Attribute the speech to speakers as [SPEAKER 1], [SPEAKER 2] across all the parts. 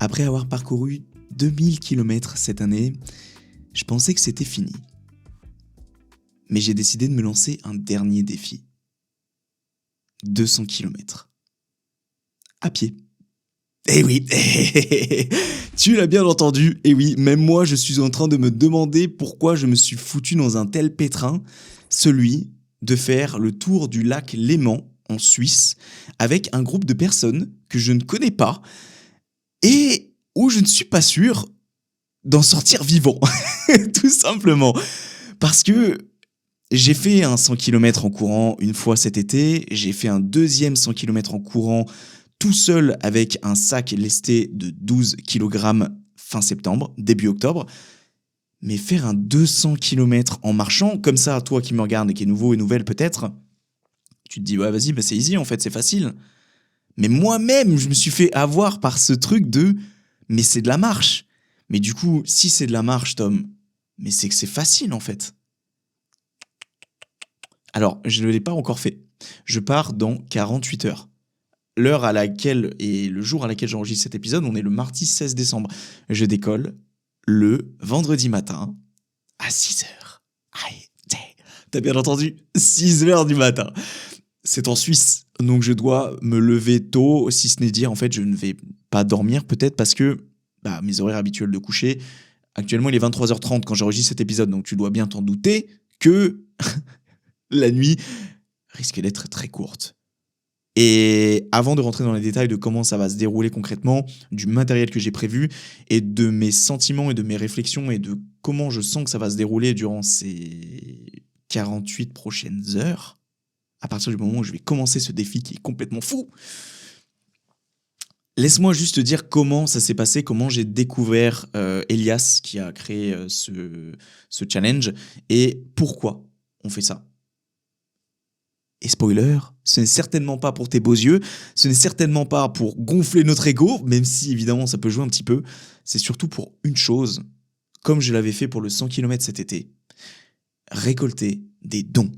[SPEAKER 1] Après avoir parcouru 2000 km cette année, je pensais que c'était fini. Mais j'ai décidé de me lancer un dernier défi. 200 km. À pied. Eh oui, tu l'as bien entendu, eh oui, même moi je suis en train de me demander pourquoi je me suis foutu dans un tel pétrin, celui de faire le tour du lac Léman en Suisse avec un groupe de personnes que je ne connais pas et où je ne suis pas sûr d'en sortir vivant, tout simplement. Parce que j'ai fait un 100 km en courant une fois cet été, j'ai fait un deuxième 100 km en courant tout seul avec un sac lesté de 12 kg fin septembre, début octobre. Mais faire un 200 km en marchant, comme ça, toi qui me regardes et qui est nouveau et nouvelle peut-être, tu te dis ouais vas-y, bah c'est easy en fait, c'est facile. Mais moi-même, je me suis fait avoir par ce truc de mais c'est de la marche. Mais du coup, si c'est de la marche, Tom, mais c'est que c'est facile en fait. Alors, je ne l'ai pas encore fait. Je pars dans 48 heures. L'heure à laquelle et le jour à laquelle j'enregistre cet épisode, on est le mardi 16 décembre. Je décolle le vendredi matin à 6 heures. Aïe, t'as bien entendu, 6 heures du matin. C'est en Suisse, donc je dois me lever tôt, si ce n'est dire en fait je ne vais pas dormir peut-être parce que mes horaires habituels de coucher, actuellement il est 23h30 quand j'enregistre cet épisode, donc tu dois bien t'en douter que la nuit risque d'être très courte. Et avant de rentrer dans les détails de comment ça va se dérouler concrètement, du matériel que j'ai prévu et de mes sentiments et de mes réflexions et de comment je sens que ça va se dérouler durant ces 48 prochaines heures, à partir du moment où je vais commencer ce défi qui est complètement fou, laisse-moi juste te dire comment ça s'est passé, comment j'ai découvert Elias qui a créé ce challenge et pourquoi on fait ça. Et spoiler, ce n'est certainement pas pour tes beaux yeux, ce n'est certainement pas pour gonfler notre ego, même si évidemment ça peut jouer un petit peu, c'est surtout pour une chose, comme je l'avais fait pour le 100 km cet été, récolter des dons.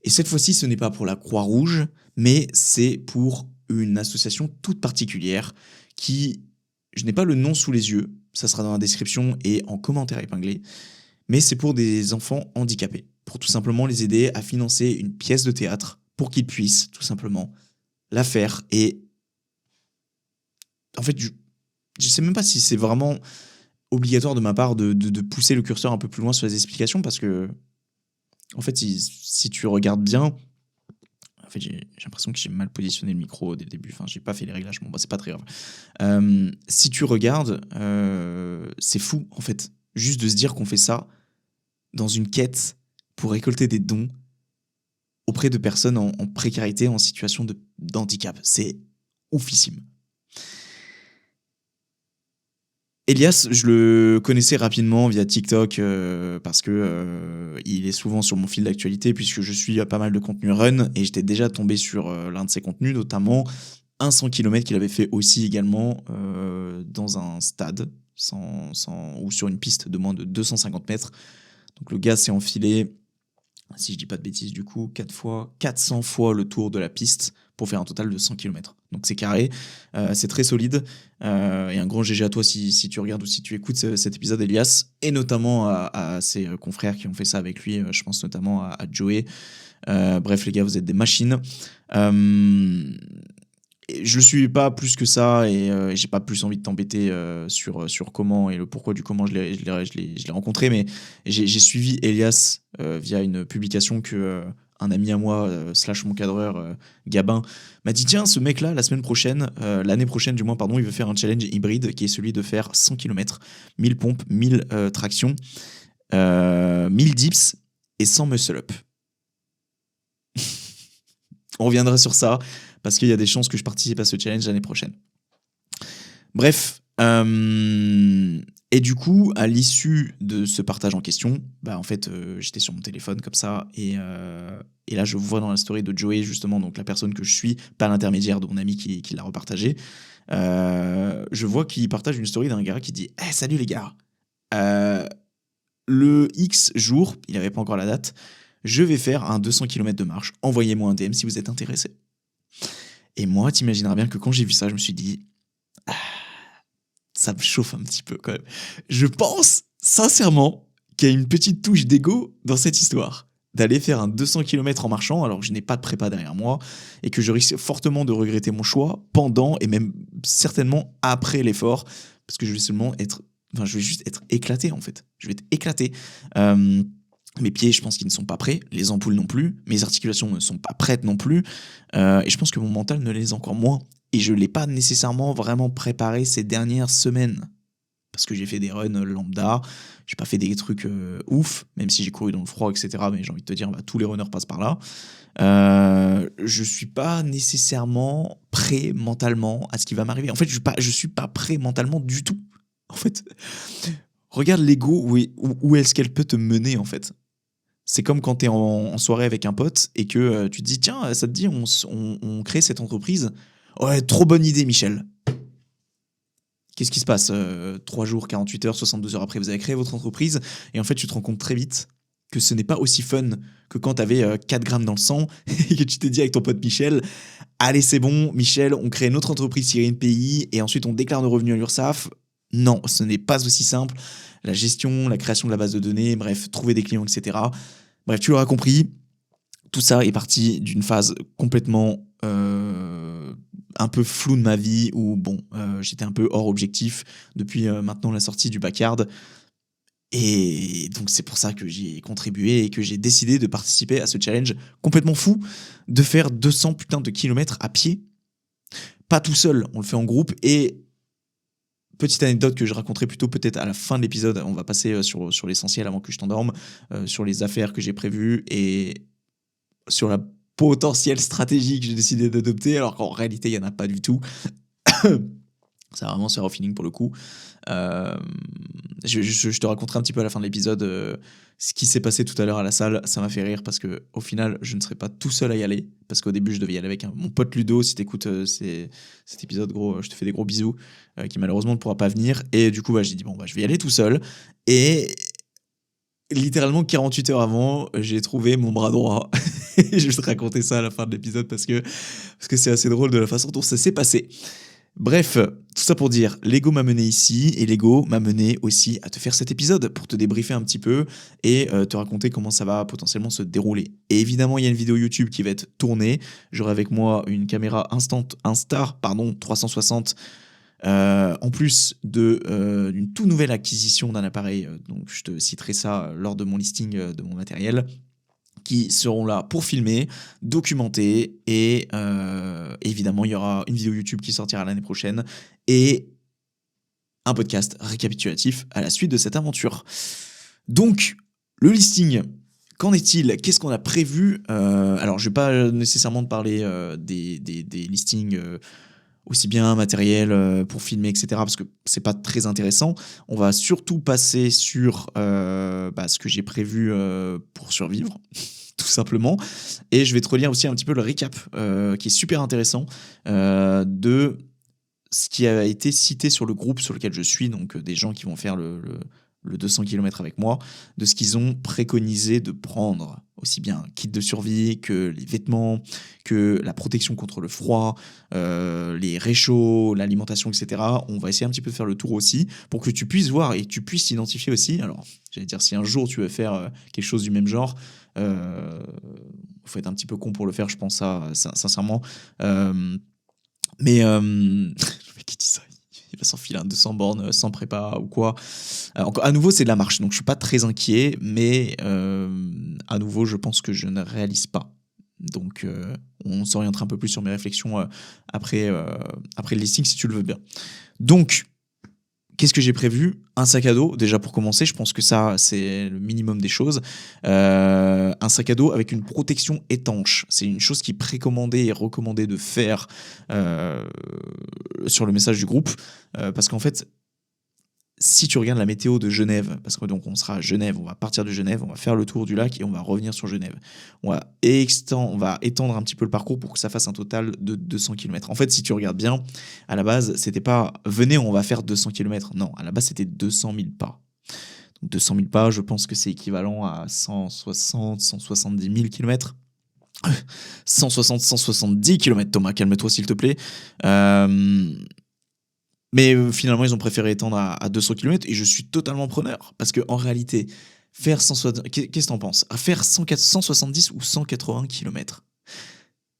[SPEAKER 1] Et cette fois-ci, ce n'est pas pour la Croix-Rouge, mais c'est pour une association toute particulière qui, je n'ai pas le nom sous les yeux, ça sera dans la description et en commentaire épinglé, mais c'est pour des enfants handicapés, pour tout simplement les aider à financer une pièce de théâtre pour qu'ils puissent tout simplement la faire. Et en fait, je sais même pas si c'est vraiment obligatoire de ma part de pousser le curseur un peu plus loin sur les explications parce que, en fait, si tu regardes bien, en fait, j'ai l'impression que j'ai mal positionné le micro dès le début. Enfin, j'ai pas fait les réglages. Bon, c'est pas très grave. Si tu regardes, c'est fou, en fait, juste de se dire qu'on fait ça dans une quête pour récolter des dons auprès de personnes en précarité, en situation d'handicap. C'est oufissime. Elias, je le connaissais rapidement via TikTok parce que il est souvent sur mon fil d'actualité puisque je suis pas mal de contenu run et j'étais déjà tombé sur l'un de ses contenus, notamment un 100 km qu'il avait fait aussi également dans un stade ou sur une piste de moins de 250 mètres. Donc le gars s'est enfilé, si je dis pas de bêtises du coup, 400 fois le tour de la piste pour faire un total de 100 km. Donc c'est carré, c'est très solide, et un grand GG à toi si tu regardes ou si tu écoutes cet épisode, Elias, et notamment à ses confrères qui ont fait ça avec lui, je pense notamment à Joey. Bref les gars, vous êtes des machines. Je le suis pas plus que ça et j'ai pas plus envie de t'embêter sur comment et le pourquoi du comment je l'ai rencontré, mais j'ai suivi Elias via une publication que un ami à moi slash mon cadreur Gabin m'a dit tiens, ce mec là l'année prochaine du moins pardon, il veut faire un challenge hybride qui est celui de faire 100 km, 1000 pompes, 1000 tractions, 1000 dips et 100 muscle up. On reviendra sur ça parce qu'il y a des chances que je participe à ce challenge l'année prochaine. Bref, et du coup, à l'issue de ce partage en question, en fait, j'étais sur mon téléphone comme ça, et là, je vois dans la story de Joey, justement, donc la personne que je suis, par l'intermédiaire de mon ami qui l'a repartagé, je vois qu'il partage une story d'un gars qui dit hey, « salut les gars, le X jour, il n'avait pas encore la date, je vais faire un 200 km de marche, envoyez-moi un DM si vous êtes intéressé. » Et moi, t'imagineras bien que quand j'ai vu ça, je me suis dit ça me chauffe un petit peu quand même. Je pense sincèrement qu'il y a une petite touche d'ego dans cette histoire. D'aller faire un 200 km en marchant alors que je n'ai pas de prépa derrière moi et que je risque fortement de regretter mon choix pendant et même certainement après l'effort parce que je vais seulement être, enfin je vais juste être éclaté en fait. Je vais être éclaté. Euh, Mes pieds, je pense qu'ils ne sont pas prêts, les ampoules non plus, mes articulations ne sont pas prêtes non plus, et je pense que mon mental ne l'est encore moins. Et je ne l'ai pas nécessairement vraiment préparé ces dernières semaines. Parce que j'ai fait des runs lambda, j'ai pas fait des trucs ouf, même si j'ai couru dans le froid, etc. Mais j'ai envie de te dire, bah, tous les runners passent par là. Je suis pas nécessairement prêt mentalement à ce qui va m'arriver. En fait, je suis pas prêt mentalement du tout. En fait, regarde l'ego, où est-ce qu'elle peut te mener, en fait. C'est comme quand tu es en soirée avec un pote et que tu te dis, tiens, ça te dit, on crée cette entreprise. Ouais, trop bonne idée, Michel. Qu'est-ce qui se passe 3 jours, 48 heures, 72 heures après, vous avez créé votre entreprise et en fait, tu te rends compte très vite que ce n'est pas aussi fun que quand tu avais 4 grammes dans le sang et que tu t'es dit avec ton pote Michel, allez, c'est bon, Michel, on crée notre entreprise Cyrine Pays et ensuite on déclare nos revenus à l'URSSAF. Non, ce n'est pas aussi simple. La gestion, la création de la base de données, bref, trouver des clients, etc. Bref, tu l'auras compris, tout ça est parti d'une phase complètement un peu floue de ma vie où bon, j'étais un peu hors objectif depuis maintenant la sortie du backyard. Et donc c'est pour ça que j'y ai contribué et que j'ai décidé de participer à ce challenge complètement fou de faire 200 putains de kilomètres à pied. Pas tout seul, on le fait en groupe. Et petite anecdote que je raconterai plutôt peut-être à la fin de l'épisode, on va passer sur l'essentiel avant que je t'endorme, sur les affaires que j'ai prévues et sur la potentielle stratégie que j'ai décidé d'adopter, alors qu'en réalité, il n'y en a pas du tout. Ça va vraiment se faire au feeling pour le coup. Euh, je te raconterai un petit peu à la fin de l'épisode ce qui s'est passé tout à l'heure à la salle. Ça m'a fait rire parce que au final, je ne serais pas tout seul à y aller. Parce qu'au début, je devais y aller avec mon pote Ludo. Si t'écoutes cet épisode, gros, je te fais des gros bisous. Qui malheureusement ne pourra pas venir. Et du coup, j'ai dit, bon, je vais y aller tout seul. Et littéralement 48 heures avant, j'ai trouvé mon bras droit. Je vais te raconter ça à la fin de l'épisode parce que c'est assez drôle de la façon dont ça s'est passé. Bref, tout ça pour dire, l'ego m'a mené ici et l'ego m'a mené aussi à te faire cet épisode pour te débriefer un petit peu et te raconter comment ça va potentiellement se dérouler. Et évidemment, il y a une vidéo YouTube qui va être tournée. J'aurai avec moi une caméra Insta 360 en plus d'une toute nouvelle acquisition d'un appareil. Donc je te citerai ça lors de mon listing de mon matériel, qui seront là pour filmer, documenter et évidemment il y aura une vidéo YouTube qui sortira l'année prochaine et un podcast récapitulatif à la suite de cette aventure. Donc le listing, qu'en est-il? Qu'est-ce qu'on a prévu? Alors je vais pas nécessairement te parler des listings aussi bien matériel pour filmer, etc. parce que c'est pas très intéressant. On va surtout passer sur ce que j'ai prévu pour survivre, tout simplement. Et je vais te relire aussi un petit peu le récap qui est super intéressant de ce qui a été cité sur le groupe sur lequel je suis, donc des gens qui vont faire le 200 km avec moi, de ce qu'ils ont préconisé de prendre, aussi bien kit de survie que les vêtements, que la protection contre le froid, les réchauds, l'alimentation, etc. On va essayer un petit peu de faire le tour aussi, pour que tu puisses voir et que tu puisses t'identifier aussi. Alors, j'allais dire, si un jour tu veux faire quelque chose du même genre, faut être un petit peu con pour le faire, je pense ça, sincèrement. Mais le mec qui dit ça, il va s'enfiler un 200 bornes sans prépa ou quoi. Encore, à nouveau, c'est de la marche, donc je suis pas très inquiet, mais à nouveau, je pense que je ne réalise pas. Donc, on s'orientera un peu plus sur mes réflexions après le listing, si tu le veux bien. Donc, qu'est-ce que j'ai prévu? Un sac à dos, déjà pour commencer, je pense que ça, c'est le minimum des choses. Un sac à dos avec une protection étanche. C'est une chose qui est précommandée et recommandée de faire sur le message du groupe. Parce qu'en fait, si tu regardes la météo de Genève, parce que donc on sera à Genève, on va partir de Genève, on va faire le tour du lac et on va revenir sur Genève. On va étendre un petit peu le parcours pour que ça fasse un total de 200 km. En fait, si tu regardes bien, à la base, c'était pas « venez, on va faire 200 km ». Non, à la base, c'était 200 000 pas. Donc 200 000 pas, je pense que c'est équivalent à 160, 170 000 km. 160, 170 km, Thomas, calme-toi s'il te plaît. Mais finalement, ils ont préféré étendre à 200 km et je suis totalement preneur. Parce qu'en réalité, faire 160, qu'est-ce que t'en penses? À faire 170 ou 180 km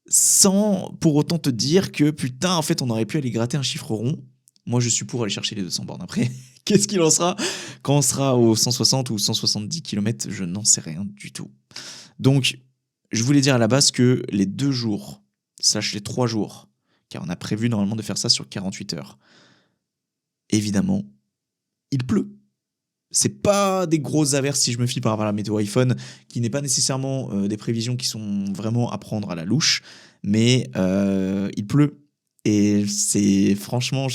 [SPEAKER 1] sans pour autant te dire que putain, en fait, on aurait pu aller gratter un chiffre rond. Moi, je suis pour aller chercher les 200 bornes. Après, qu'est-ce qu'il en sera quand on sera aux 160 ou 170 km? Je n'en sais rien du tout. Donc, je voulais dire à la base que les 2 jours, slash les 3 jours, car on a prévu normalement de faire ça sur 48 heures, évidemment, il pleut. C'est pas des grosses averses si je me fie par rapport à la météo iPhone, qui n'est pas nécessairement des prévisions qui sont vraiment à prendre à la louche, mais il pleut. Et c'est franchement, en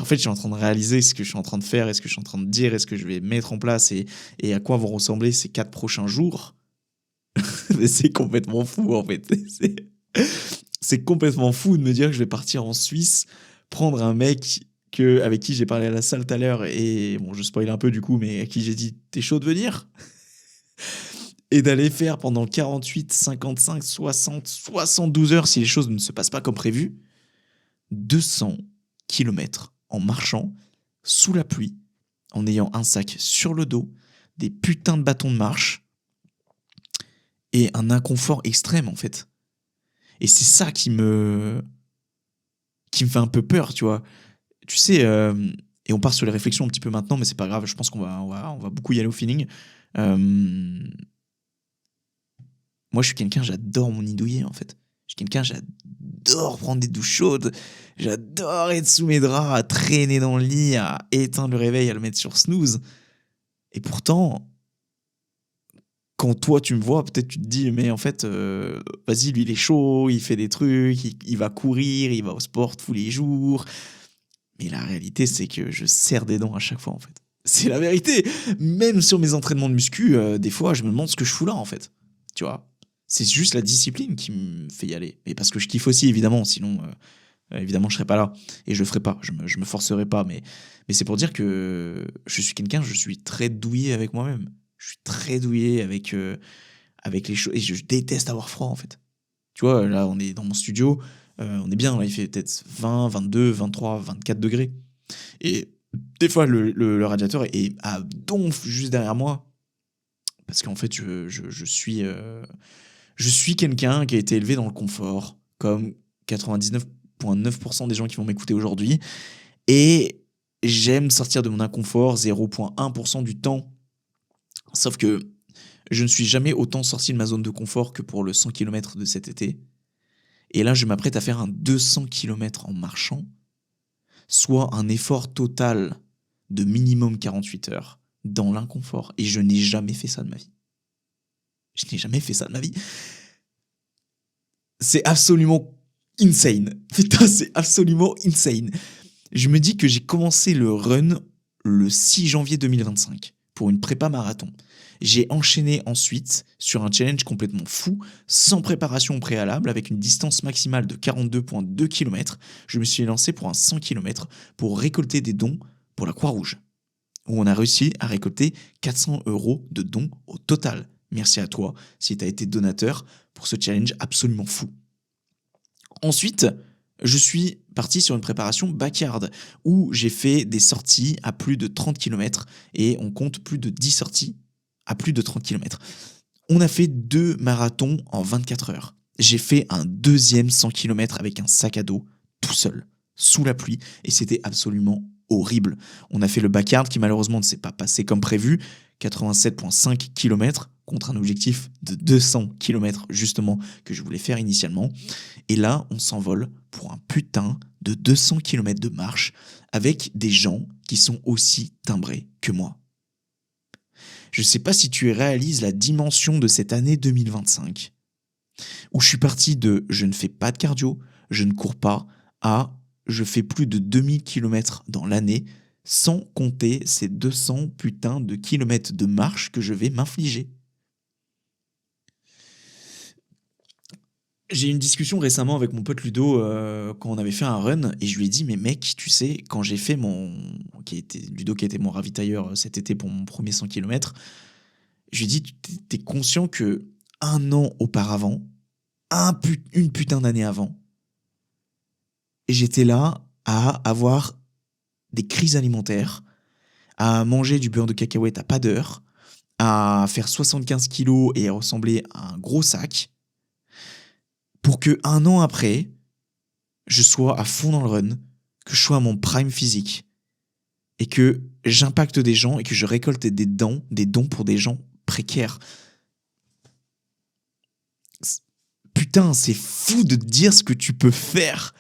[SPEAKER 1] fait, je suis en train de réaliser ce que je suis en train de faire, et ce que je suis en train de dire, et ce que je vais mettre en place, et à quoi vont ressembler ces 4 prochains jours. Mais c'est complètement fou, en fait. C'est complètement fou de me dire que je vais partir en Suisse, prendre un mec avec qui j'ai parlé à la salle tout à l'heure, et bon, je spoil un peu du coup, mais à qui j'ai dit t'es chaud de venir, et d'aller faire pendant 48, 55, 60, 72 heures, si les choses ne se passent pas comme prévu, 200 km en marchant, sous la pluie, en ayant un sac sur le dos, des putains de bâtons de marche, et un inconfort extrême en fait. Et c'est ça qui me fait un peu peur, tu vois. Tu sais, et on part sur les réflexions un petit peu maintenant, mais c'est pas grave, je pense on va beaucoup y aller au feeling. Euh, Moi, je suis quelqu'un, j'adore mon nid douillet, en fait. Je suis quelqu'un, j'adore prendre des douches chaudes, j'adore être sous mes draps, à traîner dans le lit, à éteindre le réveil, à le mettre sur snooze. Et pourtant, quand toi tu me vois, peut-être tu te dis, mais en fait, vas-y, lui il est chaud, il fait des trucs, il va courir, il va au sport tous les jours. Mais la réalité, c'est que je serre des dents à chaque fois, en fait. C'est la vérité. Même sur mes entraînements de muscu, des fois, je me demande ce que je fous là, en fait. Tu vois? C'est juste la discipline qui me fait y aller. Et parce que je kiffe aussi, évidemment. Sinon, évidemment, je serais pas là. Et je le ferais pas. Je me forcerais pas. Mais c'est pour dire que je suis quelqu'un, je suis très douillé avec moi-même. Je suis très douillé avec les choses. Et je déteste avoir froid, en fait. Tu vois, là, on est dans mon studio, on est bien, là, il fait peut-être 20, 22, 23, 24 degrés. Et des fois, le radiateur est à donf juste derrière moi, parce qu'en fait, je suis quelqu'un qui a été élevé dans le confort, comme 99,9% des gens qui vont m'écouter aujourd'hui, et j'aime sortir de mon inconfort 0,1% du temps. Sauf que je ne suis jamais autant sorti de ma zone de confort que pour le 100 km de cet été. Et là, je m'apprête à faire un 200 km en marchant, soit un effort total de minimum 48 heures dans l'inconfort. Et je n'ai jamais fait ça de ma vie. Je n'ai jamais fait ça de ma vie. C'est absolument insane. Putain, c'est absolument insane. Je me dis que j'ai commencé le run le 6 janvier 2025 pour une prépa marathon. J'ai enchaîné ensuite sur un challenge complètement fou, sans préparation au préalable, avec une distance maximale de 42,2 km. Je me suis lancé pour un 100 km pour récolter des dons pour la Croix-Rouge, où on a réussi à récolter 400 € de dons au total. Merci à toi si tu as été donateur pour ce challenge absolument fou. Ensuite, je suis parti sur une préparation backyard où j'ai fait des sorties à plus de 30 km et on compte plus de 10 sorties à plus de 30 km. On a fait 2 marathons en 24 heures. J'ai fait un deuxième 100 km avec un sac à dos tout seul, sous la pluie, et c'était absolument horrible. On a fait le backyard qui malheureusement ne s'est pas passé comme prévu, 87,5 km contre un objectif de 200 km justement que je voulais faire initialement. Et là, on s'envole pour un putain de 200 km de marche avec des gens qui sont aussi timbrés que moi. Je ne sais pas si tu réalises la dimension de cette année 2025, où je suis parti de je ne fais pas de cardio, je ne cours pas, à je fais plus de 2000 km dans l'année, sans compter ces 200 putains de kilomètres de marche que je vais m'infliger. J'ai eu une discussion récemment avec mon pote Ludo quand on avait fait un run et je lui ai dit mais mec tu sais quand j'ai fait Ludo qui a été mon ravitailleur cet été pour mon premier 100 km, je lui ai dit t'es conscient que un an auparavant, une putain d'année avant, j'étais là à avoir des crises alimentaires, à manger du beurre de cacahuète à pas d'heure, à faire 75 kilos et à ressembler à un gros sac, pour que 1 an après, je sois à fond dans le run, que je sois à mon prime physique, et que j'impacte des gens et que je récolte des dons pour des gens précaires. Putain, c'est fou de te dire ce que tu peux faire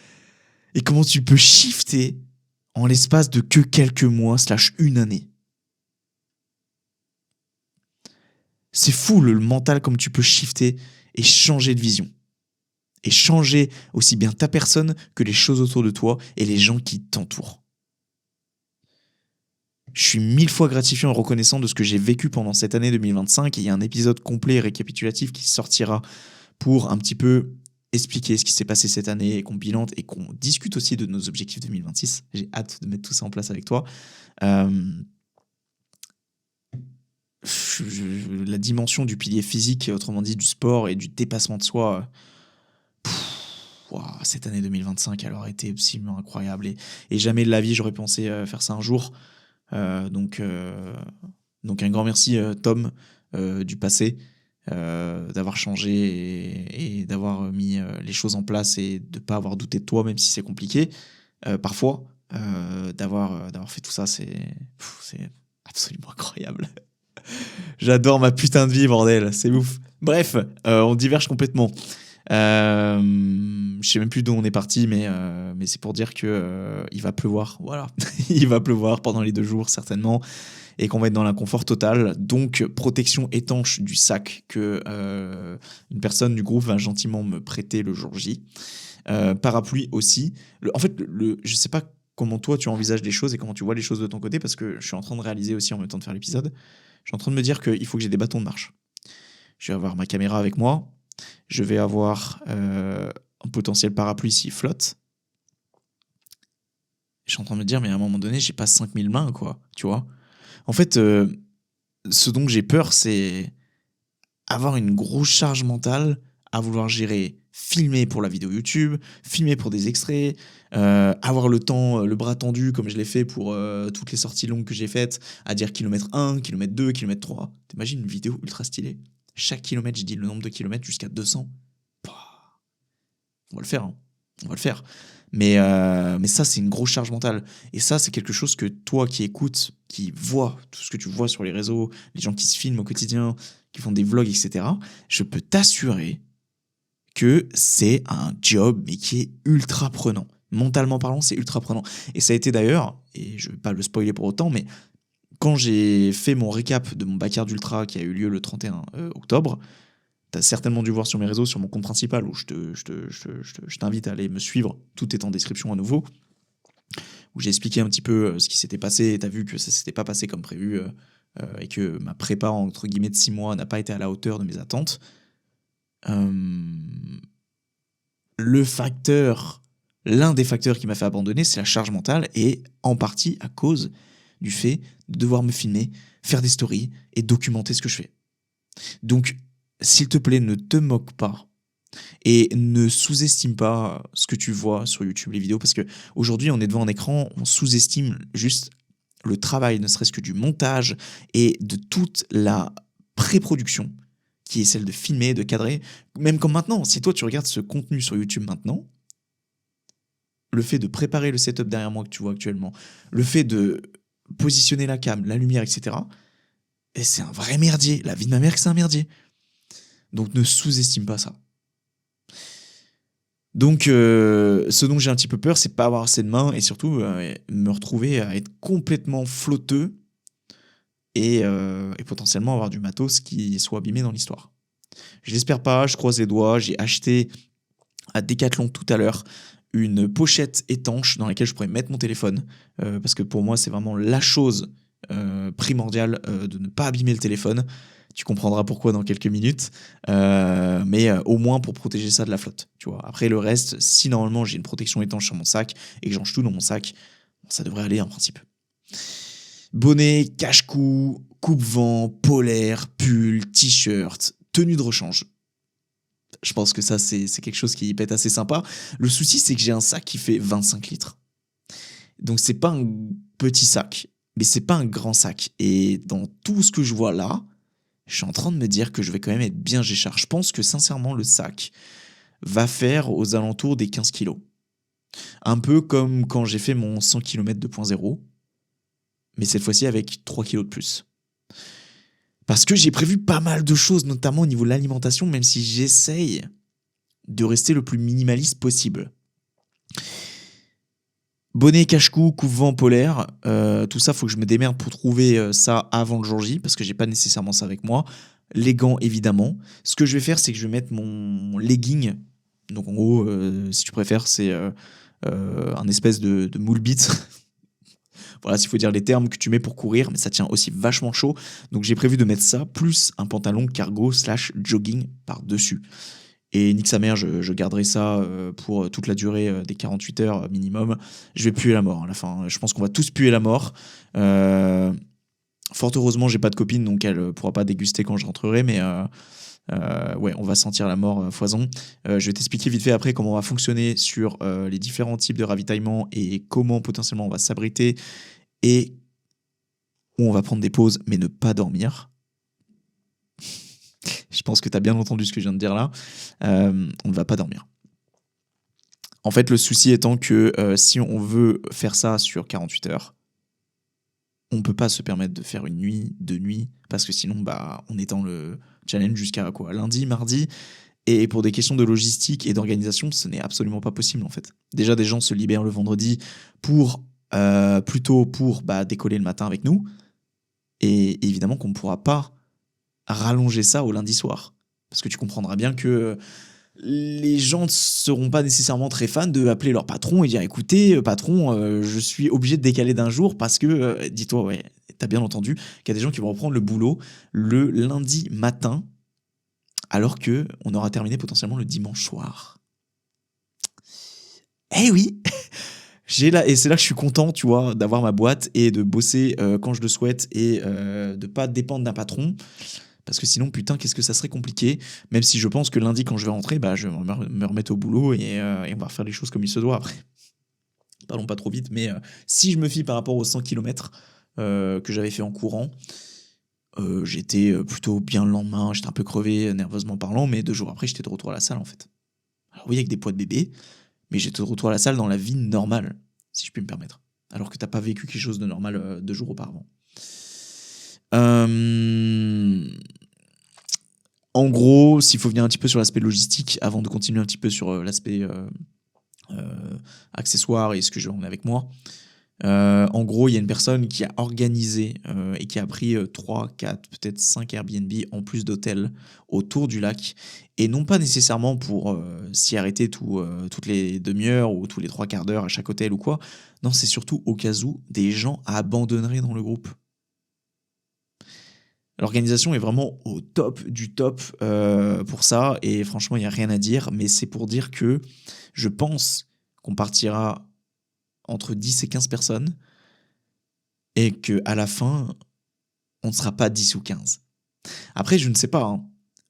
[SPEAKER 1] et comment tu peux shifter en l'espace de que quelques mois / une année. C'est fou le mental comme tu peux shifter et changer de vision. Et changer aussi bien ta personne que les choses autour de toi et les gens qui t'entourent. Je suis 1000 fois gratifiant et reconnaissant de ce que j'ai vécu pendant cette année 2025 et il y a un épisode complet et récapitulatif qui sortira pour un petit peu expliquer ce qui s'est passé cette année et qu'on bilante et qu'on discute aussi de nos objectifs 2026. J'ai hâte de mettre tout ça en place avec toi. La dimension du pilier physique, autrement dit du sport et du dépassement de soi, cette année 2025 elle aurait été absolument incroyable et jamais de la vie j'aurais pensé faire ça un jour. Donc un grand merci Tom du passé d'avoir changé et d'avoir mis les choses en place et de ne pas avoir douté de toi même si c'est compliqué parfois d'avoir fait tout ça c'est absolument incroyable. J'adore ma putain de vie bordel, c'est ouf. Bref, on diverge complètement. Je sais même plus d'où on est parti, mais c'est pour dire que il va pleuvoir. Voilà, il va pleuvoir pendant les 2 jours certainement, et qu'on va être dans l'inconfort total. Donc protection étanche du sac que une personne du groupe va gentiment me prêter le jour J. Parapluie aussi. En fait, je sais pas comment toi tu envisages les choses et comment tu vois les choses de ton côté, parce que je suis en train de réaliser aussi en même temps de faire l'épisode. Je suis en train de me dire qu'il faut que j'ai des bâtons de marche. Je vais avoir ma caméra avec moi. Je vais avoir un potentiel parapluie s'il flotte. Je suis en train de me dire, mais à un moment donné, j'ai pas 5000 mains, quoi. Tu vois ? En fait, ce dont j'ai peur, c'est avoir une grosse charge mentale à vouloir gérer, filmer pour la vidéo YouTube, filmer pour des extraits, avoir le temps, le bras tendu comme je l'ai fait pour toutes les sorties longues que j'ai faites, à dire kilomètre 1, kilomètre 2, kilomètre 3. T'imagines une vidéo ultra stylée ? Chaque kilomètre, je dis le nombre de kilomètres jusqu'à 200. On va le faire, hein. On va le faire. Mais ça, c'est une grosse charge mentale. Et ça, c'est quelque chose que toi qui écoutes, qui vois tout ce que tu vois sur les réseaux, les gens qui se filment au quotidien, qui font des vlogs, etc., je peux t'assurer que c'est un job, mais qui est ultra prenant. Mentalement parlant, c'est ultra prenant. Et ça a été d'ailleurs, et je ne vais pas le spoiler pour autant, mais quand j'ai fait mon récap de mon backyard ultra qui a eu lieu le 31 octobre, t'as certainement dû voir sur mes réseaux, sur mon compte principal, où je t'invite à aller me suivre, tout est en description à nouveau, où j'ai expliqué un petit peu ce qui s'était passé, et t'as vu que ça s'était pas passé comme prévu, et que ma prépa, entre guillemets, de 6 mois n'a pas été à la hauteur de mes attentes. L'un des facteurs qui m'a fait abandonner, c'est la charge mentale, et en partie à cause du fait de devoir me filmer, faire des stories et documenter ce que je fais. Donc, s'il te plaît, ne te moque pas et ne sous-estime pas ce que tu vois sur YouTube, les vidéos, parce qu'aujourd'hui, on est devant un écran, on sous-estime juste le travail, ne serait-ce que du montage et de toute la pré-production qui est celle de filmer, de cadrer. Même comme maintenant, si toi tu regardes ce contenu sur YouTube maintenant, le fait de préparer le setup derrière moi que tu vois actuellement, le fait de positionner la cam, la lumière, etc., et c'est un vrai merdier. La vie de ma mère, c'est un merdier. Donc ne sous-estime pas ça. Donc ce dont j'ai un petit peu peur, c'est pas avoir assez de mains et surtout me retrouver à être complètement flotteux et potentiellement avoir du matos qui soit abîmé dans l'histoire. Je l'espère pas, je croise les doigts. J'ai acheté à Decathlon tout à l'heure une pochette étanche dans laquelle je pourrais mettre mon téléphone, parce que pour moi c'est vraiment la chose primordiale de ne pas abîmer le téléphone. Tu comprendras pourquoi dans quelques minutes, mais au moins pour protéger ça de la flotte, tu vois. Après le reste, si normalement j'ai une protection étanche sur mon sac et que j'enche tout dans mon sac, ça devrait aller en principe. Bonnet, cache-cou, coupe-vent, polaire, pull, t-shirt, tenue de rechange. Je pense que ça, c'est quelque chose qui peut être assez sympa. Le souci, c'est que j'ai un sac qui fait 25 litres. Donc, c'est pas un petit sac, mais c'est pas un grand sac. Et dans tout ce que je vois là, je suis en train de me dire que je vais quand même être bien Géchard. Je pense que sincèrement, le sac va faire aux alentours des 15 kilos. Un peu comme quand j'ai fait mon 100 km 2.0, mais cette fois-ci avec 3 kilos de plus. Parce que j'ai prévu pas mal de choses, notamment au niveau de l'alimentation, même si j'essaye de rester le plus minimaliste possible. Bonnet, cache-cou, coupe-vent polaire, tout ça, faut que je me démerde pour trouver ça avant le jour J, parce que j'ai pas nécessairement ça avec moi. Les gants, évidemment. Ce que je vais faire, c'est que je vais mettre mon legging. Donc en gros, si tu préfères, c'est un espèce de moule bits. Voilà, s'il faut dire les termes que tu mets pour courir, mais ça tient aussi vachement chaud. Donc j'ai prévu de mettre ça, plus un pantalon cargo / jogging par-dessus. Et nique sa mère, je garderai ça pour toute la durée des 48 heures minimum. Je vais puer la mort à la fin. Je pense qu'on va tous puer la mort. Fort heureusement, j'ai pas de copine, donc elle pourra pas déguster quand je rentrerai, mais ouais, on va sentir la mort foison. Je vais t'expliquer vite fait après comment on va fonctionner sur les différents types de ravitaillement et comment potentiellement on va s'abriter et où on va prendre des pauses mais ne pas dormir. Je pense que tu as bien entendu ce que je viens de dire là. On ne va pas dormir. En fait, le souci étant que si on veut faire ça sur 48 heures, on ne peut pas se permettre de faire une nuit, 2 nuits, parce que sinon, bah, on est dans le challenge jusqu'à quoi, lundi, mardi. Et pour des questions de logistique et d'organisation, ce n'est absolument pas possible en fait. Déjà, des gens se libèrent le vendredi pour plutôt pour décoller le matin avec nous. Et évidemment qu'on ne pourra pas rallonger ça au lundi soir. Parce que tu comprendras bien que les gens ne seront pas nécessairement très fans de appeler leur patron et dire écoutez, patron, je suis obligé de décaler d'un jour parce que, dis-toi, ouais, t'as bien entendu qu'il y a des gens qui vont reprendre le boulot le lundi matin alors que on aura terminé potentiellement le dimanche soir. Eh oui. Et c'est là que je suis content, tu vois, d'avoir ma boîte et de bosser quand je le souhaite et de pas dépendre d'un patron. Parce que sinon, putain, qu'est-ce que ça serait compliqué. Même si je pense que lundi, quand je vais rentrer, je vais me remettre au boulot et on va faire les choses comme il se doit après. Parlons pas trop vite, mais si je me fie par rapport aux 100 km que j'avais fait en courant, j'étais plutôt bien le lendemain. J'étais un peu crevé, nerveusement parlant, mais 2 jours après, j'étais de retour à la salle en fait. Alors oui, avec des poids de bébé, mais j'étais de retour à la salle dans la vie normale, si je puis me permettre. Alors que t'as pas vécu quelque chose de normal 2 jours auparavant. En gros, s'il faut venir un petit peu sur l'aspect logistique, avant de continuer un petit peu sur l'aspect accessoire et ce que je vais emmener avec moi, en gros, il y a une personne qui a organisé et qui a pris 3, 4, peut-être 5 Airbnb en plus d'hôtels autour du lac. Et non pas nécessairement pour s'y arrêter toutes les demi-heures ou tous les 3 quarts d'heure à chaque hôtel ou quoi. Non, c'est surtout au cas où des gens abandonneraient dans le groupe. L'organisation est vraiment au top du top pour ça. Et franchement, il n'y a rien à dire. Mais c'est pour dire que je pense qu'on partira entre 10 et 15 personnes et qu'à la fin, on ne sera pas 10 ou 15. Après, je ne sais pas. Hein.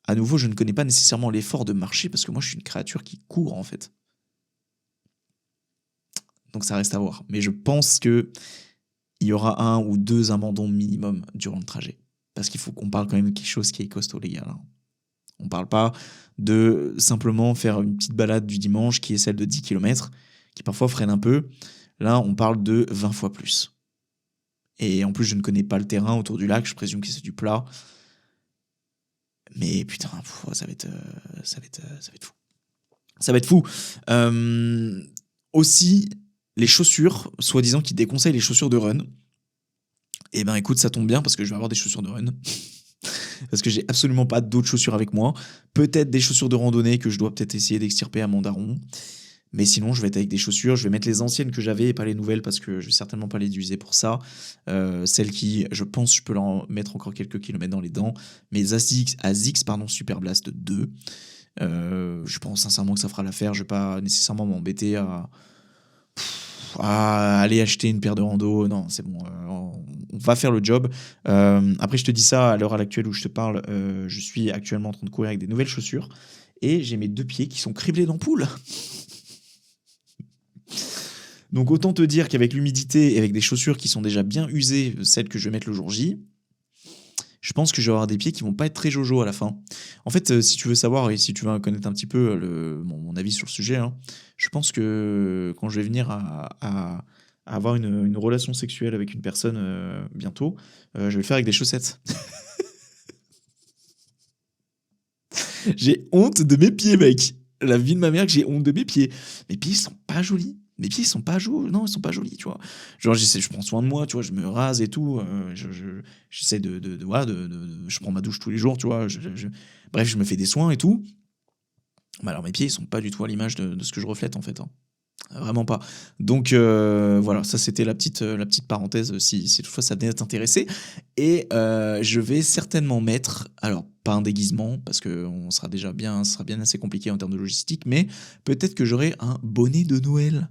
[SPEAKER 1] À nouveau, je ne connais pas nécessairement l'effort de marcher parce que moi, je suis une créature qui court en fait. Donc ça reste à voir. Mais je pense qu'il y aura 1 ou 2 abandons minimum durant le trajet. Parce qu'il faut qu'on parle quand même de quelque chose qui est costaud, les gars. Là. On ne parle pas de simplement faire une petite balade du dimanche qui est celle de 10 km, qui parfois freine un peu. Là, on parle de 20 fois plus. Et en plus, je ne connais pas le terrain autour du lac, je présume que c'est du plat. Mais putain, ça va être fou. Ça va être fou. Aussi, les chaussures, soi-disant qui déconseillent les chaussures de run. Eh ben écoute, ça tombe bien parce que je vais avoir des chaussures de run. Parce que j'ai absolument pas d'autres chaussures avec moi. Peut-être des chaussures de randonnée que je dois peut-être essayer d'extirper à mon daron. Mais sinon, je vais être avec des chaussures. Je vais mettre les anciennes que j'avais et pas les nouvelles parce que je vais certainement pas les utiliser pour ça. Celles qui, je pense, je peux leur mettre encore quelques kilomètres dans les dents. Mes ASICS Super Blast 2. Je pense sincèrement que ça fera l'affaire. Je vais pas nécessairement m'embêter à aller acheter une paire de rando. Non, c'est bon. On va faire le job. Après, je te dis ça à l'heure à l'actuelle où je te parle. Je suis actuellement en train de courir avec des nouvelles chaussures. et j'ai mes 2 pieds qui sont criblés d'ampoules. Donc autant te dire qu'avec l'humidité et avec des chaussures qui sont déjà bien usées, celles que je vais mettre le jour J, je pense que je vais avoir des pieds qui vont pas être très jojo à la fin. En fait, si tu veux savoir et si tu veux connaître un petit peu mon avis sur le sujet, hein, je pense que quand je vais venir à avoir une relation sexuelle avec une personne bientôt, je vais le faire avec des chaussettes. J'ai honte de mes pieds, mec. La vie de ma mère que j'ai honte de mes pieds. Mes pieds sont pas jolis. Mes pieds ils sont pas jolis. Non, ils sont pas jolis, tu vois. Genre, je prends soin de moi, tu vois, je me rase et tout. J'essaie voilà, je prends ma douche tous les jours, tu vois. Bref, je me fais des soins et tout. Mais alors, mes pieds, ils sont pas du tout à l'image de ce que je reflète, en fait, hein. Vraiment pas. Donc voilà, ça c'était la petite parenthèse si toutefois ça venait t'intéresser. Et je vais certainement mettre, alors pas un déguisement parce que ce sera bien assez compliqué en termes de logistique, mais peut-être que j'aurai un bonnet de Noël.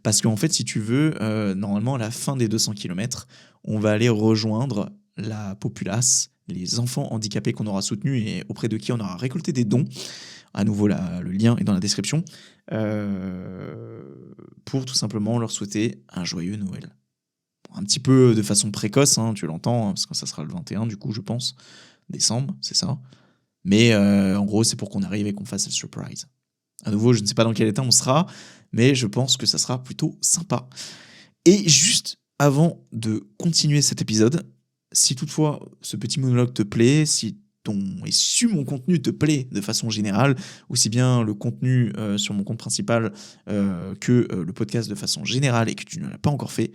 [SPEAKER 1] Parce qu'en fait, si tu veux, normalement à la fin des 200 kilomètres, on va aller rejoindre la populace, les enfants handicapés qu'on aura soutenus et auprès de qui on aura récolté des dons. À nouveau, le lien est dans la description. Pour tout simplement leur souhaiter un joyeux Noël. Un petit peu de façon précoce, hein, tu l'entends, parce que ça sera le 21 du coup, je pense, décembre, c'est ça. Mais en gros, c'est pour qu'on arrive et qu'on fasse le surprise. À nouveau, je ne sais pas dans quel état on sera, mais je pense que ça sera plutôt sympa. Et juste avant de continuer cet épisode, si toutefois ce petit monologue te plaît, si mon contenu te plaît de façon générale, aussi bien le contenu sur mon compte principal que le podcast de façon générale et que tu ne l'as pas encore fait,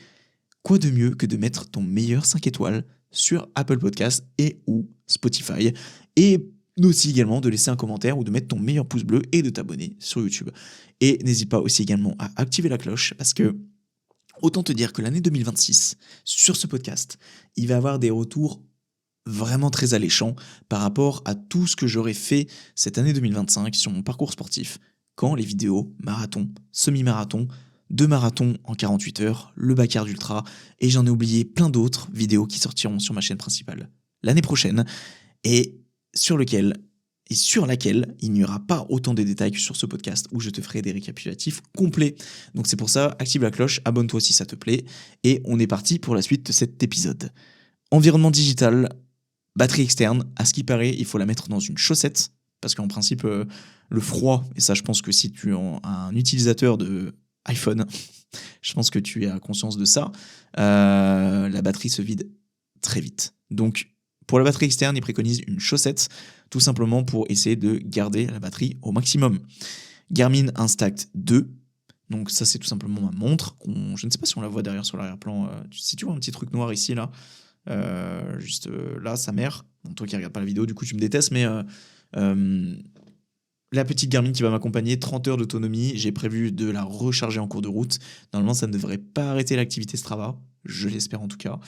[SPEAKER 1] quoi de mieux que de mettre ton meilleur 5 étoiles sur Apple Podcast et ou Spotify, et aussi également de laisser un commentaire ou de mettre ton meilleur pouce bleu et de t'abonner sur YouTube. Et n'hésite pas aussi également à activer la cloche parce que autant te dire que l'année 2026, sur ce podcast, il va y avoir des retours vraiment très alléchant par rapport à tout ce que j'aurais fait cette année 2025 sur mon parcours sportif, quand les vidéos marathon, semi-marathon, 2 marathons en 48 heures, le Bakar d'Ultra, et j'en ai oublié plein d'autres vidéos qui sortiront sur ma chaîne principale l'année prochaine, et sur laquelle il n'y aura pas autant de détails que sur ce podcast où je te ferai des récapitulatifs complets. Donc c'est pour ça, active la cloche, abonne-toi si ça te plaît, et on est parti pour la suite de cet épisode. Environnement digital, batterie externe, à ce qui paraît, il faut la mettre dans une chaussette, parce qu'en principe, le froid, et ça je pense que si tu es un utilisateur de iPhone, je pense que tu as conscience de ça, la batterie se vide très vite. Donc pour la batterie externe, il préconise une chaussette, tout simplement pour essayer de garder la batterie au maximum. Garmin Instax 2, donc ça c'est tout simplement ma montre, je ne sais pas si on la voit derrière sur l'arrière-plan, si tu vois un petit truc noir ici là, juste là, sa mère. Bon, toi qui regardes pas la vidéo, du coup tu me détestes, mais la petite Garmin qui va m'accompagner, 30 heures d'autonomie. J'ai prévu de la recharger en cours de route. Normalement, ça ne devrait pas arrêter l'activité Strava, je l'espère en tout cas,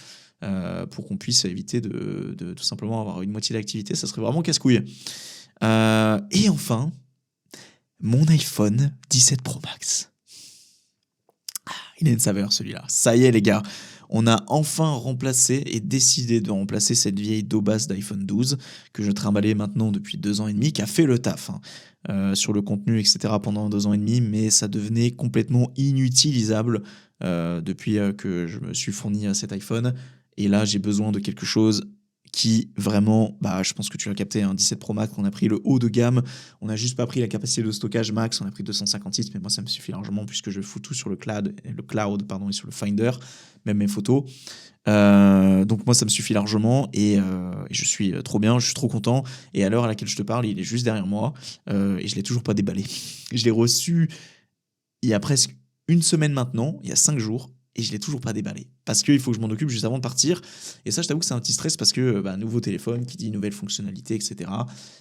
[SPEAKER 1] pour qu'on puisse éviter de tout simplement avoir une moitié d'activité. Ça serait vraiment casse-couille. Et enfin, mon iPhone 17 Pro Max. Il a une saveur celui-là. Ça y est les gars, on a enfin remplacé et décidé de remplacer cette vieille daubasse d'iPhone 12 que je trimballais maintenant depuis 2 ans et demi, qui a fait le taf sur le contenu, etc. pendant 2 ans et demi, mais ça devenait complètement inutilisable depuis que je me suis fourni à cet iPhone. Et là, j'ai besoin de quelque chose qui vraiment, je pense que tu l'as capté, 17 Pro Max, on a pris le haut de gamme, on n'a juste pas pris la capacité de stockage max, on a pris 256, mais moi ça me suffit largement puisque je fous tout sur le cloud et sur le Finder, même mes photos. Donc moi ça me suffit largement et je suis trop bien, je suis trop content, et à l'heure à laquelle je te parle, il est juste derrière moi et je l'ai toujours pas déballé. Je l'ai reçu il y a presque une semaine maintenant, il y a 5 jours, et je l'ai toujours pas déballé. Parce qu'il faut que je m'en occupe juste avant de partir. Et ça, je t'avoue que c'est un petit stress parce que nouveau téléphone qui dit nouvelle fonctionnalité, etc.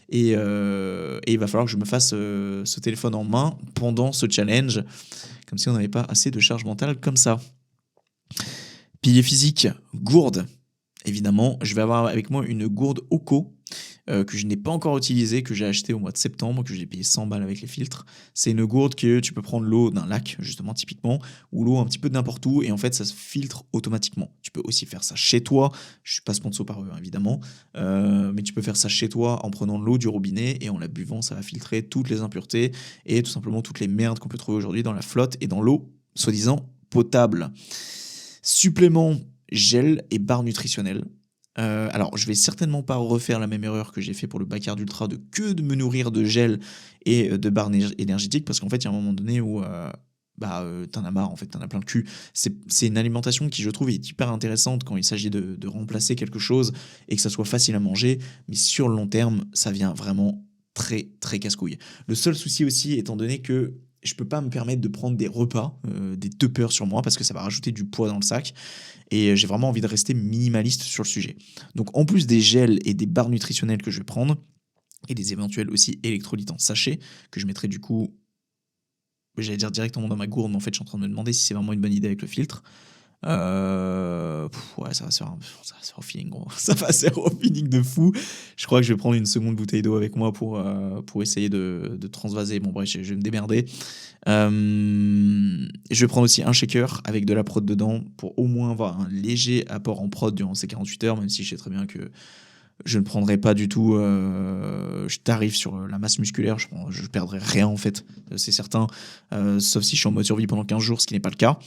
[SPEAKER 1] Et il va falloir que je me fasse ce téléphone en main pendant ce challenge, comme si on n'avait pas assez de charge mentale comme ça. Pilier physique, gourde. Évidemment, je vais avoir avec moi une gourde Oco que je n'ai pas encore utilisée, que j'ai acheté au mois de septembre, que j'ai payé 100 balles avec les filtres. C'est une gourde que tu peux prendre l'eau d'un lac, justement, typiquement, ou l'eau un petit peu de n'importe où, et en fait, ça se filtre automatiquement. Tu peux aussi faire ça chez toi. Je suis pas sponsor par eux, hein, évidemment, mais tu peux faire ça chez toi en prenant de l'eau du robinet et en la buvant, ça va filtrer toutes les impuretés et tout simplement toutes les merdes qu'on peut trouver aujourd'hui dans la flotte et dans l'eau, soi-disant potable. Supplément, gel et barre nutritionnelle. Alors, je vais certainement pas refaire la même erreur que j'ai fait pour le Bacard Ultra de me nourrir de gel et de barres énergétiques, parce qu'en fait, il y a un moment donné où t'en as marre, en fait, t'en as plein le cul. C'est une alimentation qui, je trouve, est hyper intéressante quand il s'agit de remplacer quelque chose et que ça soit facile à manger, mais sur le long terme, ça vient vraiment très, très casse-couille. Le seul souci aussi, étant donné que je peux pas me permettre de prendre des repas, des tuppers sur moi, parce que ça va rajouter du poids dans le sac, et j'ai vraiment envie de rester minimaliste sur le sujet. Donc en plus des gels et des barres nutritionnelles que je vais prendre, et des éventuels aussi électrolytes en sachet, que je mettrai du coup, j'allais dire directement dans ma gourde, mais en fait je suis en train de me demander si c'est vraiment une bonne idée avec le filtre. Ouais, ça va se faire au feeling, gros. Ça va se faire au feeling de fou. Je crois que je vais prendre une seconde bouteille d'eau avec moi pour essayer de transvaser. Bon, bref, je vais me démerder. Je vais prendre aussi un shaker avec de la prod dedans pour au moins avoir un léger apport en prod durant ces 48 heures, même si je sais très bien que je ne prendrai pas du tout. Je t'arrive sur la masse musculaire, je perdrai rien en fait, c'est certain. Sauf si je suis en mode survie pendant 15 jours, ce qui n'est pas le cas.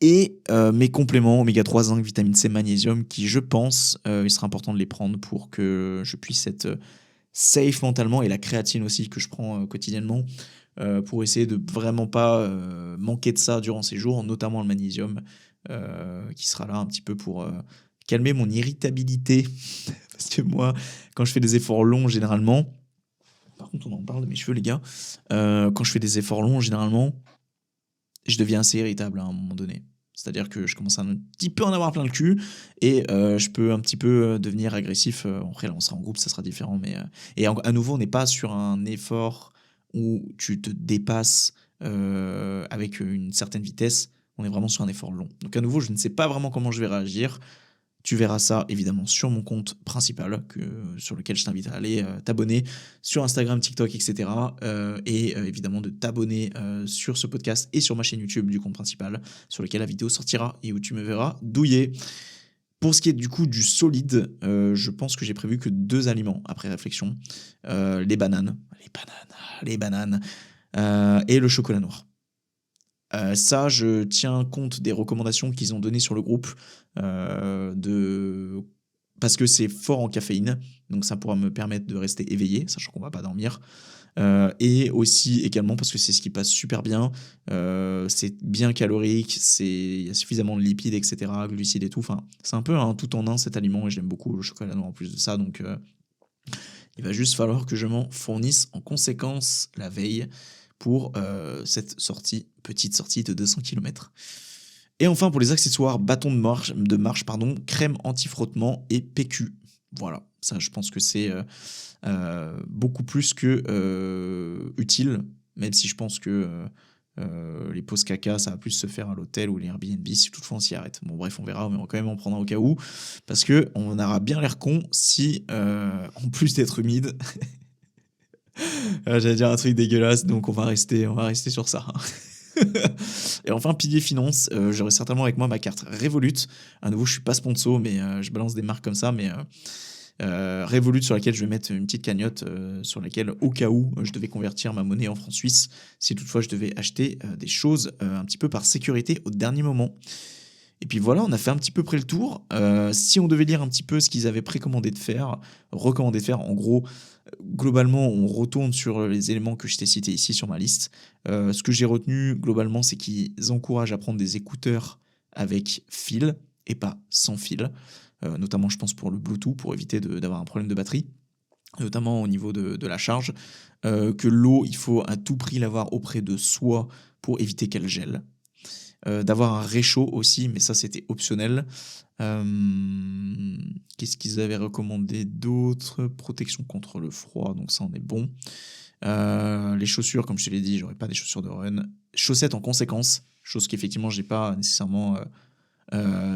[SPEAKER 1] Et mes compléments oméga 3, zinc, vitamine C, magnésium, qui je pense, il sera important de les prendre pour que je puisse être safe mentalement, et la créatine aussi que je prends quotidiennement, pour essayer de vraiment pas manquer de ça durant ces jours, notamment le magnésium, qui sera là un petit peu pour calmer mon irritabilité. Parce que moi, quand je fais des efforts longs, généralement, par contre on en parle de mes cheveux les gars, quand je fais des efforts longs, généralement, je deviens assez irritable à un moment donné. C'est-à-dire que je commence à un petit peu en avoir plein le cul, et je peux un petit peu devenir agressif. Après, là, on sera en groupe, ça sera différent. Mais, à nouveau, on n'est pas sur un effort où tu te dépasses avec une certaine vitesse. On est vraiment sur un effort long. Donc à nouveau, je ne sais pas vraiment comment je vais réagir. Tu verras ça évidemment sur mon compte principal, sur lequel je t'invite à aller t'abonner, sur Instagram, TikTok, etc. Et évidemment de t'abonner sur ce podcast et sur ma chaîne YouTube du compte principal, sur lequel la vidéo sortira et où tu me verras douiller. Pour ce qui est du coup du solide, je pense que j'ai prévu que 2 aliments après réflexion. Les bananes, et le chocolat noir. Ça, je tiens compte des recommandations qu'ils ont données sur le groupe, parce que c'est fort en caféine, donc ça pourra me permettre de rester éveillé, sachant qu'on va pas dormir. Et aussi également parce que c'est ce qui passe super bien, c'est bien calorique, il y a suffisamment de lipides, etc., glucides et tout. Enfin, c'est un peu un tout en un cet aliment, et j'aime beaucoup le chocolat noir en plus de ça, donc il va juste falloir que je m'en fournisse en conséquence la veille pour cette petite sortie de 200 km. Et enfin, pour les accessoires, bâton de marche, crème anti-frottement et PQ. Voilà, ça je pense que c'est beaucoup plus que utile, même si je pense que les pauses caca, ça va plus se faire à l'hôtel ou les Airbnb, si toutefois on s'y arrête. Bon bref, on verra, mais on va quand même en prendre un au cas où, parce que on aura bien l'air con si, en plus d'être humide, j'allais dire un truc dégueulasse, donc on va rester sur ça. Et enfin, pilier finance, j'aurai certainement avec moi ma carte Revolut. À nouveau, je suis pas sponsor, mais je balance des marques comme ça, mais Revolut, sur laquelle je vais mettre une petite cagnotte, sur laquelle, au cas où je devais convertir ma monnaie en francs suisses, si toutefois je devais acheter des choses un petit peu par sécurité au dernier moment. Et puis voilà, on a fait un petit peu près le tour. Si on devait lire un petit peu ce qu'ils avaient recommandé de faire, en gros, globalement, on retourne sur les éléments que je t'ai cités ici sur ma liste. Ce que j'ai retenu, globalement, c'est qu'ils encouragent à prendre des écouteurs avec fil et pas sans fil. Notamment, je pense, pour le Bluetooth, pour éviter d'avoir un problème de batterie, notamment au niveau de la charge. Que l'eau, il faut à tout prix l'avoir auprès de soi pour éviter qu'elle gèle. D'avoir un réchaud aussi, mais ça c'était optionnel. Qu'est-ce qu'ils avaient recommandé d'autre? Protection contre le froid, donc ça on est bon. Les chaussures, comme je te l'ai dit, j'aurais pas des chaussures de run. Chaussettes en conséquence, chose qu'effectivement j'ai pas nécessairement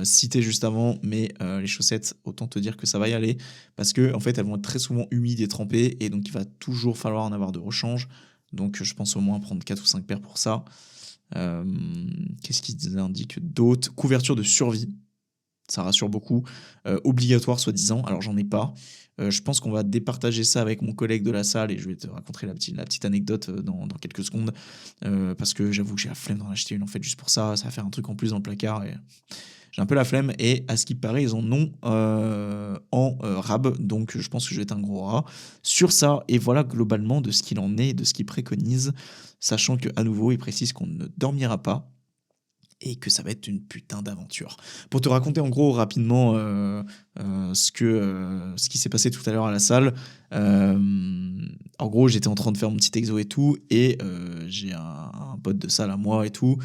[SPEAKER 1] cité juste avant, mais les chaussettes, autant te dire que ça va y aller, parce que en fait, elles vont être très souvent humides et trempées, et donc il va toujours falloir en avoir de rechange. Donc je pense au moins prendre 4 ou 5 paires pour ça. Euh, Qu'est-ce qu'ils indiquent d'autre? Couverture de survie, ça rassure beaucoup. Obligatoire, soi-disant. Alors, j'en ai pas. Je pense qu'on va départager ça avec mon collègue de la salle et je vais te raconter la petite anecdote dans quelques secondes. Parce que j'avoue que j'ai la flemme d'en acheter une en fait juste pour ça. Ça va faire un truc en plus dans le placard et j'ai un peu la flemme. Et à ce qui paraît, ils en ont en rab. Donc, je pense que je vais être un gros rat sur ça. Et voilà globalement de ce qu'il en est, de ce qu'il préconise. Sachant qu'à nouveau, il précise qu'on ne dormira pas et que ça va être une putain d'aventure. Pour te raconter en gros rapidement ce qui s'est passé tout à l'heure à la salle, en gros j'étais en train de faire mon petit exo et tout, et j'ai un pote de salle à moi et tout,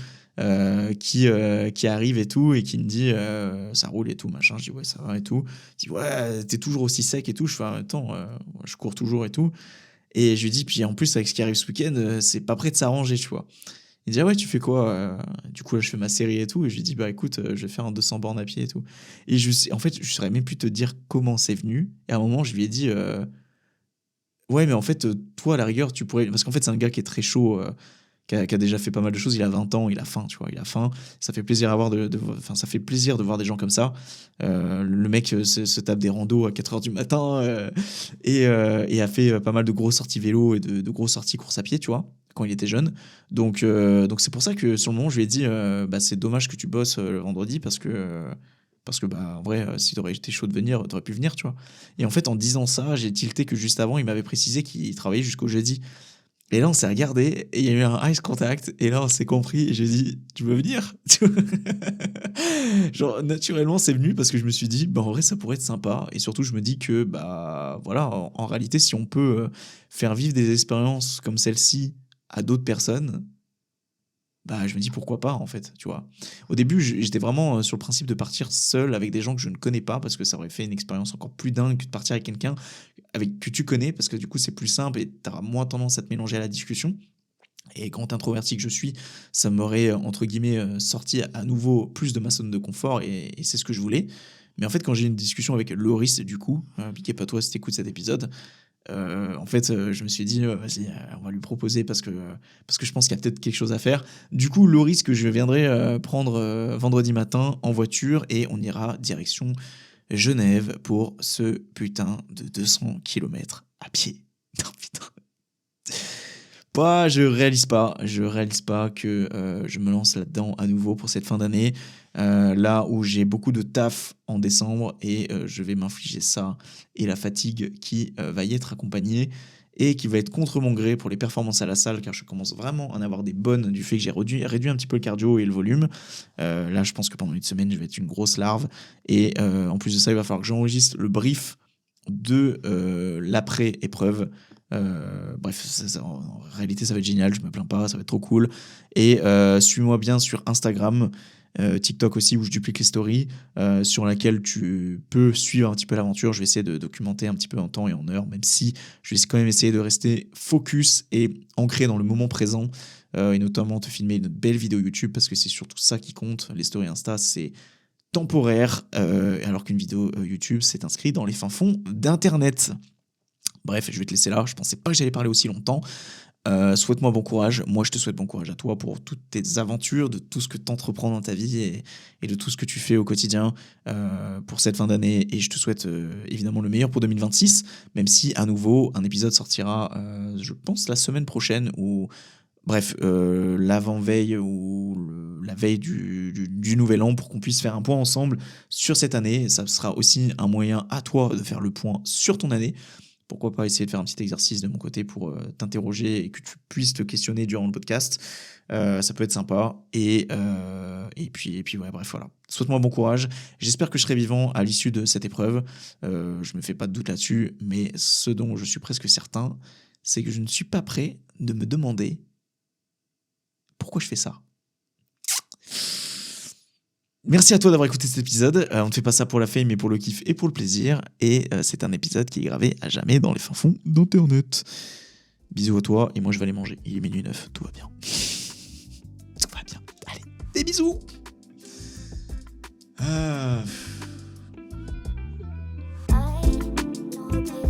[SPEAKER 1] qui arrive et tout, et qui me dit ça roule et tout, machin, je dis ouais ça va et tout, il dit ouais t'es toujours aussi sec et tout, je fais attends, je cours toujours et tout, et je lui dis puis en plus avec ce qui arrive ce week-end, c'est pas prêt de s'arranger, tu vois. Il dit ah ouais tu fais quoi Du coup là je fais ma série et tout, et je lui dis bah écoute je vais faire un 200 bornes à pied et tout. Et en fait je saurais même plus te dire comment c'est venu. Et à un moment je lui ai dit ouais mais en fait toi à la rigueur tu pourrais, parce qu'en fait c'est un gars qui est très chaud, qui a déjà fait pas mal de choses, il a 20 ans, il a faim, tu vois, il a faim. Ça fait plaisir à voir enfin ça fait plaisir de voir des gens comme ça. Le mec se tape des randos à 4h du matin, et a fait pas mal de grosses sorties vélo et de grosses sorties course à pied, tu vois, quand il était jeune. Donc c'est pour ça que sur le moment je lui ai dit bah c'est dommage que tu bosses le vendredi, parce que bah en vrai si t'aurais été chaud de venir t'aurais pu venir, tu vois. Et en fait en disant ça j'ai tilté que juste avant il m'avait précisé qu'il travaillait jusqu'au jeudi. Et là, on s'est regardé et il y a eu un ice contact. Et là, on s'est compris. Et j'ai dit, tu veux venir? Genre, naturellement, c'est venu parce que je me suis dit, bah, en vrai, ça pourrait être sympa. Et surtout, je me dis que, bah, voilà, en réalité, si on peut faire vivre des expériences comme celle-ci à d'autres personnes, bah, je me dis pourquoi pas, en fait, tu vois. Au début, j'étais vraiment sur le principe de partir seul avec des gens que je ne connais pas, parce que ça aurait fait une expérience encore plus dingue que de partir avec quelqu'un que tu connais, parce que du coup, c'est plus simple et tu auras moins tendance à te mélanger à la discussion. Et quand introverti que je suis, ça m'aurait, entre guillemets, sorti à nouveau plus de ma zone de confort, et c'est ce que je voulais. Mais en fait, quand j'ai eu une discussion avec Loris, du coup, piquez pas toi si t'écoutes cet épisode, en fait, je me suis dit, vas-y, on va lui proposer parce que je pense qu'il y a peut-être quelque chose à faire. Du coup, Loris, que je viendrai prendre vendredi matin en voiture, et on ira direction Genève pour ce putain de 200 km à pied. Non, putain. Je réalise pas que je me lance là-dedans à nouveau pour cette fin d'année, là où j'ai beaucoup de taf en décembre, et je vais m'infliger ça et la fatigue qui va y être accompagnée et qui va être contre mon gré pour les performances à la salle, car je commence vraiment à en avoir des bonnes du fait que j'ai réduit un petit peu le cardio et le volume. Là, je pense que pendant une semaine, je vais être une grosse larve, et en plus de ça, il va falloir que j'enregistre le brief de l'après-épreuve. Bref, en réalité, ça va être génial, je me plains pas, ça va être trop cool. Et suis-moi bien sur Instagram, TikTok aussi, où je duplique les stories, sur laquelle tu peux suivre un petit peu l'aventure. Je vais essayer de documenter un petit peu en temps et en heure, même si je vais quand même essayer de rester focus et ancré dans le moment présent, et notamment te filmer une belle vidéo YouTube, parce que c'est surtout ça qui compte. Les stories Insta, c'est temporaire, alors qu'une vidéo YouTube, c'est inscrit dans les fins fonds d'Internet. Bref, je vais te laisser là. Je pensais pas que j'allais parler aussi longtemps. Souhaite-moi bon courage. Moi, je te souhaite bon courage à toi pour toutes tes aventures, de tout ce que tu entreprends dans ta vie, et de tout ce que tu fais au quotidien pour cette fin d'année. Et je te souhaite évidemment le meilleur pour 2026, même si à nouveau, un épisode sortira, je pense, la semaine prochaine, ou bref, l'avant-veille ou la veille du nouvel an, pour qu'on puisse faire un point ensemble sur cette année. Ça sera aussi un moyen à toi de faire le point sur ton année. Pourquoi pas essayer de faire un petit exercice de mon côté pour t'interroger et que tu puisses te questionner durant le podcast. Ça peut être sympa. Et puis ouais, bref, voilà. Souhaite-moi bon courage. J'espère que je serai vivant à l'issue de cette épreuve. Je me fais pas de doute là-dessus. Mais ce dont je suis presque certain, c'est que je ne suis pas prêt de me demander pourquoi je fais ça. Merci à toi d'avoir écouté cet épisode. On ne fait pas ça pour la fame, mais pour le kiff et pour le plaisir. Et c'est un épisode qui est gravé à jamais dans les fins fonds d'Internet. Bisous à toi, et moi je vais aller manger. Il est minuit 9, tout va bien. Tout va bien. Allez, des bisous. Ah.
[SPEAKER 2] I know a place